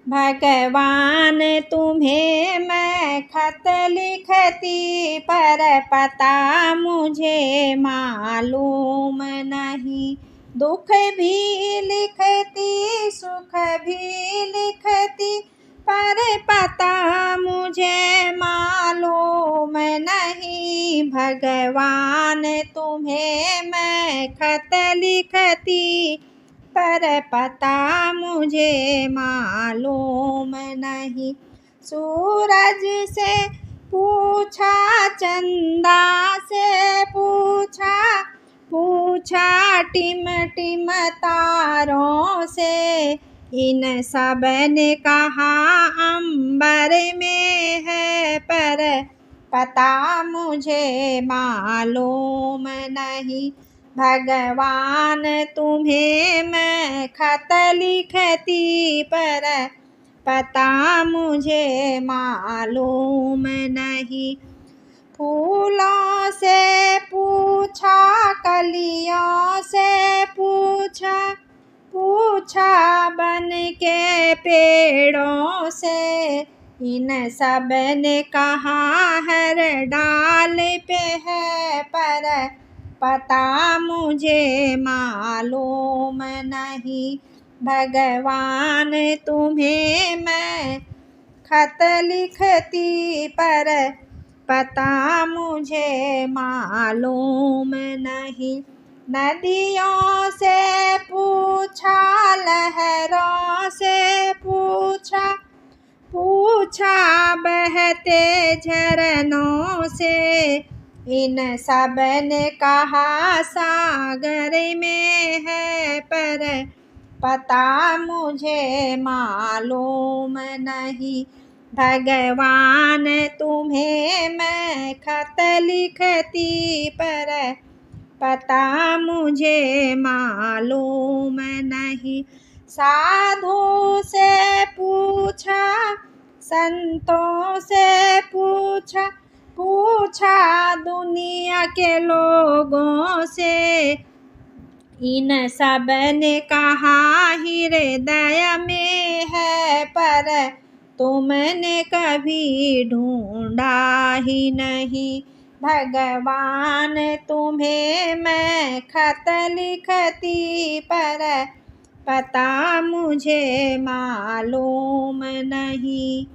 भगवान तुम्हें मैं खत लिखती, पर पता मुझे मालूम नहीं। दुख भी लिखती सुख भी लिखती, पर पता मुझे मालूम नहीं। भगवान तुम्हें मैं खत लिखती, पर पता मुझे मालूम नहीं। सूरज से पूछा, चंदा से पूछा, पूछा टिम टिम तारों से, इन सब ने कहा अंबर में है, पर पता मुझे मालूम नहीं। भगवान तुम्हें मैं खत लिखती, पर पता मुझे मालूम नहीं। फूलों से पूछा, कलियों से पूछा, पूछा बन के पेड़ों से, इन सब ने कहा हर डाल पे है, पर पता मुझे मालूम नहीं। भगवान तुम्हें मैं खत लिखती, पर पता मुझे मालूम नहीं। नदियों से पूछा, लहरों से पूछा, पूछा बहते झरनों से, इन सब ने कहा सागर में है, पर पता मुझे मालूम नहीं। भगवान तुम्हें मैं खत लिखती, पर पता मुझे मालूम नहीं। साधु से पूछा, संतों से पूछा, पूछा दुनिया के लोगों से, इन सब ने कहा हृदय में है, पर तुमने कभी ढूंढा ही नहीं। भगवान तुम्हें मैं खत लिखती, पर पता मुझे मालूम नहीं।